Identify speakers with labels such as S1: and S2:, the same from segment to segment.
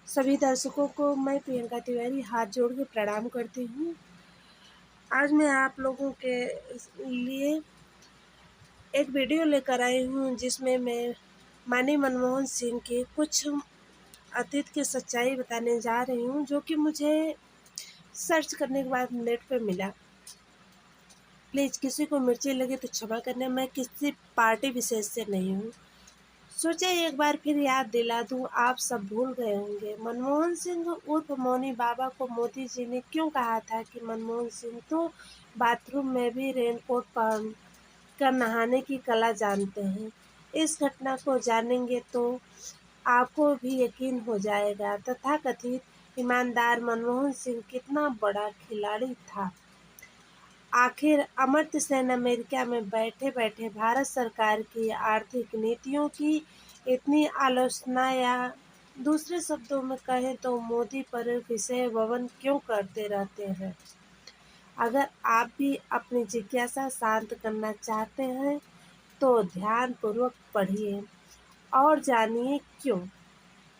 S1: सभी दर्शकों को मैं प्रियंका तिवारी हाथ जोड़ के प्रणाम करती हूँ। आज मैं आप लोगों के लिए एक वीडियो लेकर आई हूँ जिसमें मैं माननीय मनमोहन सिंह की कुछ अतीत की सच्चाई बताने जा रही हूँ, जो कि मुझे सर्च करने के बाद नेट पे मिला। प्लीज़ किसी को मिर्ची लगे तो क्षमा करना, मैं किसी पार्टी विशेष से नहीं हूँ। सोचा एक बार फिर याद दिला दूं, आप सब भूल गए होंगे। मनमोहन सिंह उर्फ मौनी बाबा को मोदी जी ने क्यों कहा था कि मनमोहन सिंह तो बाथरूम में भी रेनकोट पहन कर नहाने की कला जानते हैं। इस घटना को जानेंगे तो आपको भी यकीन हो जाएगा तथाकथित ईमानदार मनमोहन सिंह कितना बड़ा खिलाड़ी था। आखिर अमर्त्य सेन अमेरिका में बैठे बैठे भारत सरकार की आर्थिक नीतियों की इतनी आलोचना, या दूसरे शब्दों में कहें तो मोदी पर विषय ववन क्यों करते रहते हैं। अगर आप भी अपनी जिज्ञासा शांत करना चाहते हैं तो ध्यानपूर्वक पढ़िए और जानिए क्यों।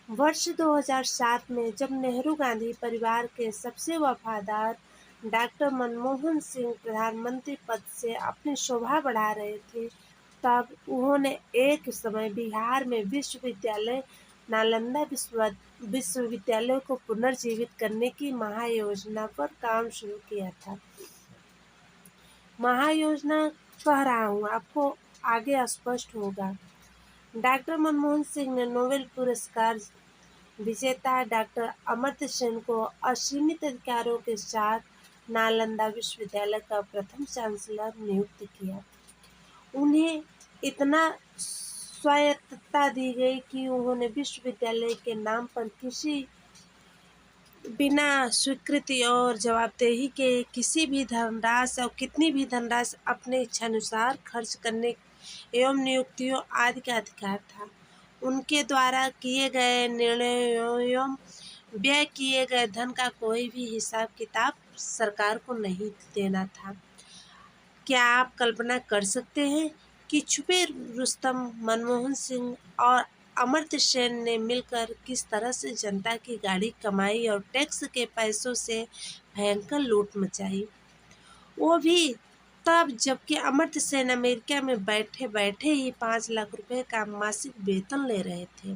S1: वर्ष 2007 में जब नेहरू गांधी परिवार के सबसे वफादार डॉक्टर मनमोहन सिंह प्रधानमंत्री पद से अपनी शोभा बढ़ा रहे थे, तब उन्होंने एक समय बिहार में विश्वविद्यालय नालंदा विश्वविद्यालय को पुनर्जीवित करने की महायोजना पर काम शुरू किया था। महायोजना कह रहा हूँ, आपको आगे स्पष्ट होगा। डॉक्टर मनमोहन सिंह ने नोबेल पुरस्कार विजेता डॉक्टर अमर्त्य सेन को असीमित अधिकारों के साथ नालंदा विश्वविद्यालय का प्रथम चांसलर नियुक्त किया। उन्हें इतना स्वायत्तता दी गई कि उन्होंने विश्वविद्यालय के नाम पर बिना स्वीकृति और जवाबदेही के किसी भी धनराशि और कितनी भी धनराशि अपने इच्छानुसार खर्च करने एवं नियुक्तियों आदि का अधिकार था। उनके द्वारा किए गए निर्णयों एवं व्यय किए गए धन का कोई भी हिसाब किताब सरकार को नहीं देना था। क्या आप कल्पना कर सकते हैं कि छुपे रुस्तम मनमोहन सिंह और अमर्त्य सेन ने मिलकर किस तरह से जनता की गाढ़ी कमाई और टैक्स के पैसों से भयंकर लूट मचाई, वो भी तब जबकि अमर्त्य सेन अमेरिका में बैठे बैठे ही 5 लाख रुपए का मासिक वेतन ले रहे थे,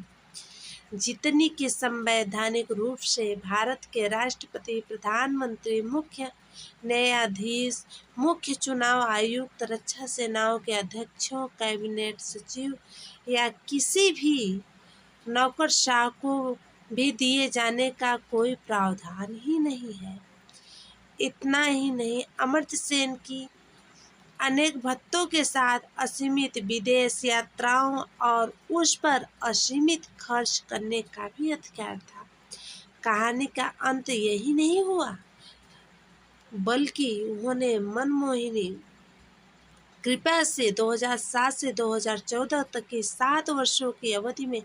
S1: जितनी कि संवैधानिक रूप से भारत के राष्ट्रपति, प्रधानमंत्री, मुख्य न्यायाधीश, मुख्य चुनाव आयुक्त, रक्षा सेनाओं के अध्यक्षों, कैबिनेट सचिव या किसी भी नौकरशाह को भी दिए जाने का कोई प्रावधान ही नहीं है। इतना ही नहीं, अमर्त्य सेन की अनेक भत्तों के साथ असीमित विदेश यात्राओं और उस पर असीमित खर्च करने का भी अधिकार था। कहानी का अंत यही नहीं हुआ, बल्कि उन्होंने मनमोहिनी कृपया से 2007 से 2014 तक की 7 वर्षों की अवधि में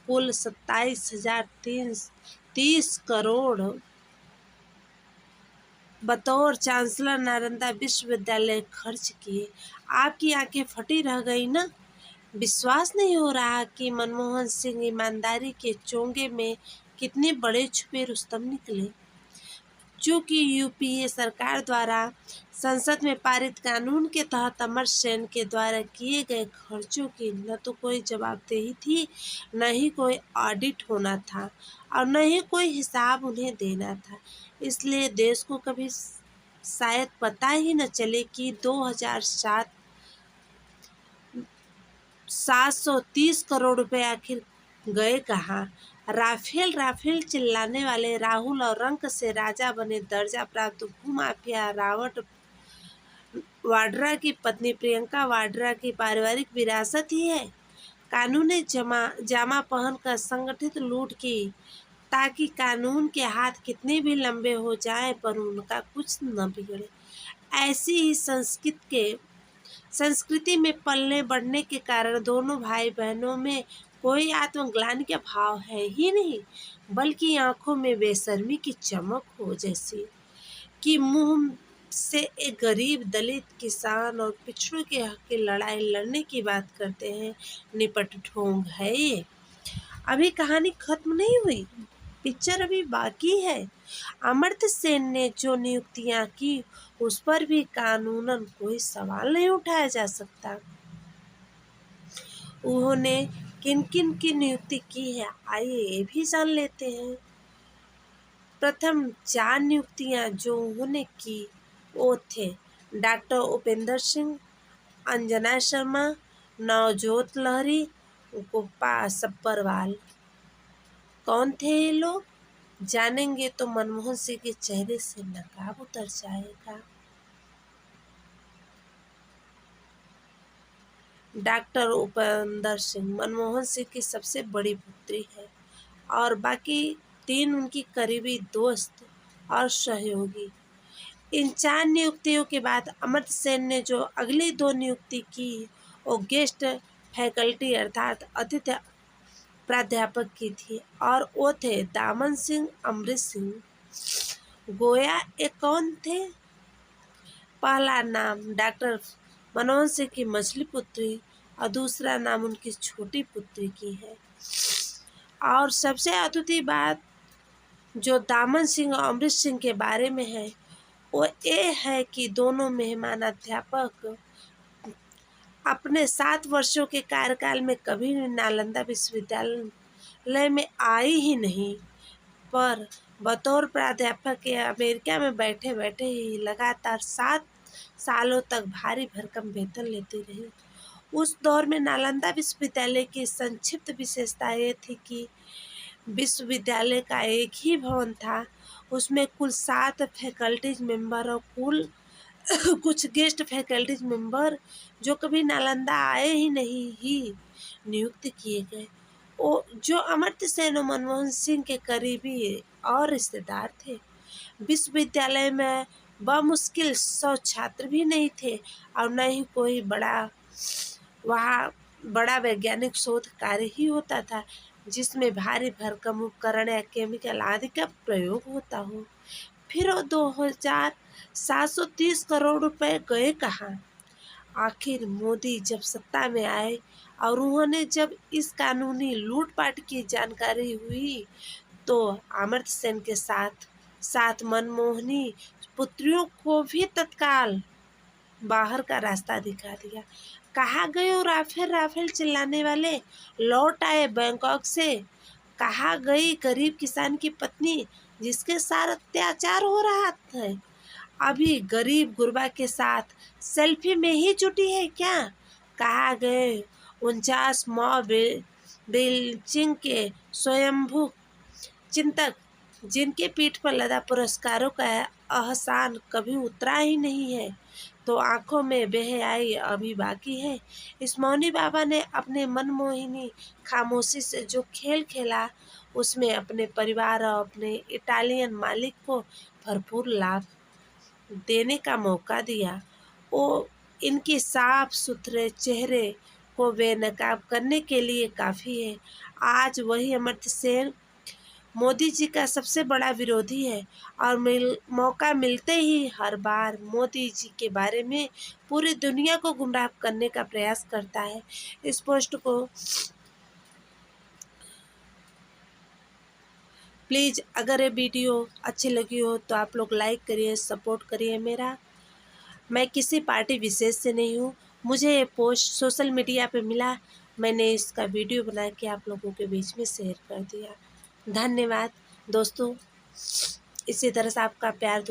S1: कुल 27,330 करोड़ बतौर चांसलर नालंदा विश्वविद्यालय खर्च किए। आपकी आंखें फटी रह गई ना? विश्वास नहीं हो रहा कि मनमोहन सिंह ईमानदारी के चोंगे में कितने बड़े छुपे रुस्तम निकले। चूँकि यूपीए सरकार द्वारा संसद में पारित कानून के तहत अमर्त्य सेन के द्वारा किए गए खर्चों की न तो कोई जवाबदेही थी, न ही कोई ऑडिट होना था और न ही कोई हिसाब उन्हें देना था, इसलिए देश को कभी शायद पता ही न चले कि 2007 730 करोड़ रुपए आखिर गए कहाँ। राफेल चिल्लाने वाले राहुल और रंक से राजा बने दर्जा प्राप्त भूमाफिया राबर्ट वाड्रा की पत्नी प्रियंका वाड्रा की पारिवारिक विरासत ही है। कानूनी जामा पहनकर संगठित लूट की, ताकि कानून के हाथ कितने भी लंबे हो जाएं पर उनका कुछ न बिगड़े। ऐसी ही संस्कृति में पलने बढ़ने के कारण दोनों भाई बहनों में कोई आत्मग्लानि का भाव है ही नहीं, बल्कि आंखों में बेशर्मी की चमक हो, जैसी कि मुंह से एक गरीब, दलित, किसान और पिछड़ों के हक की लड़ाई लड़ने की बात करते हैं। निपट ढोंग है ये। अभी कहानी खत्म नहीं हुई। पिक्चर अभी बाकी है। अमर्त्य सेन ने जो नियुक्तियां की उस पर भी कानूनन कोई सवाल नहीं उठाया जा सकता। उन्होंने किन किन की नियुक्ति की है, आइए ये भी जान लेते हैं। प्रथम 4 नियुक्तियां जो उन्होंने की वो थे डॉक्टर उपेंद्र सिंह, अंजना शर्मा, नवजोत लहरी, गोपाल सब्बरवाल। कौन थे ये लोग? जानेंगे तो मनमोहन सिंह के चेहरे से नकाब उतर जाएगा। डॉक्टर उपेंद्र सिंह मनमोहन सिंह की सबसे बड़ी पुत्री है और बाकी 3 उनकी करीबी दोस्त और सहयोगी। इन 4 नियुक्तियों के बाद अमर्त्य सेन ने जो अगली 2 नियुक्ति की वो गेस्ट फैकल्टी अर्थात अतिथि प्राध्यापक की थी और वो थे दामन सिंह, अमृत सिंह। गोया ये कौन थे? पहला नाम डॉक्टर मनमोहन सिंह की मछली पुत्री और दूसरा नाम उनकी छोटी पुत्री की है। और सबसे अद्भुत बात जो दामन सिंह और अमृत सिंह के बारे में है वो ये है कि दोनों मेहमान अध्यापक अपने 7 वर्षों के कार्यकाल में कभी भी नालंदा विश्वविद्यालय में आई ही नहीं, पर बतौर प्राध्यापक के अमेरिका में बैठे बैठे ही लगातार 7 सालों तक भारी भरकम वेतन लेती रही। उस दौर में नालंदा विश्वविद्यालय की संक्षिप्त विशेषता ये थी कि विश्वविद्यालय का एक ही भवन था, उसमें कुल 7 फैकल्टीज मेंबर और कुल कुछ गेस्ट फैकल्टीज मेंबर जो कभी नालंदा आए ही नहीं ही नियुक्त किए गए। वो जो अमर्त्य सेन और मनमोहन सिंह के करीबी और रिश्तेदार थे। विश्वविद्यालय में बमुश्किल 100 छात्र भी नहीं थे और न ही कोई वहाँ बड़ा वैज्ञानिक शोध कार्य ही होता था जिसमें भारी भरकम उपकरण या केमिकल आदि का प्रयोग होता हो। फिर 2,730 करोड़ रुपए गए कहाँ? आखिर मोदी जब सत्ता में आए और उन्होंने जब इस कानूनी लूटपाट की जानकारी हुई तो अमर्त्य सेन के साथ साथ मनमोहनी पुत्रियों को भी तत्काल बाहर का रास्ता दिखा दिया। कहाँ गए वो राफेल राफेल चिल्लाने वाले? लौट आए बैंकॉक से। कहाँ गई गरीब किसान की पत्नी जिसके साथ अत्याचार हो रहा था? अभी गरीब गुरबा के साथ सेल्फी में ही जुटी है क्या? कहाँ गए 49 बेल्चिंग के स्वयंभू चिंतक जिनके पीठ पर लदा पुरस्कारों का एहसान कभी उतरा ही नहीं है? तो आंखों में बेहयाई अभी बाकी है। इस मौनी बाबा ने अपने मनमोहिनी खामोशी से जो खेल खेला उसमें अपने परिवार और अपने इटालियन मालिक को भरपूर लाभ देने का मौका दिया। वो इनकी साफ सुथरे चेहरे को बेनकाब करने के लिए काफ़ी है। आज वही अमर्त्य सेन मोदी जी का सबसे बड़ा विरोधी है और मौका मिलते ही हर बार मोदी जी के बारे में पूरी दुनिया को गुमराह करने का प्रयास करता है। इस पोस्ट को प्लीज़ अगर ये वीडियो अच्छी लगी हो तो आप लोग लाइक करिए, सपोर्ट करिए मेरा। मैं किसी पार्टी विशेष से नहीं हूँ, मुझे ये पोस्ट सोशल मीडिया पे मिला, मैंने इसका वीडियो बना के आप लोगों के बीच में शेयर कर दिया। धन्यवाद दोस्तों, इसी तरह से आपका प्यार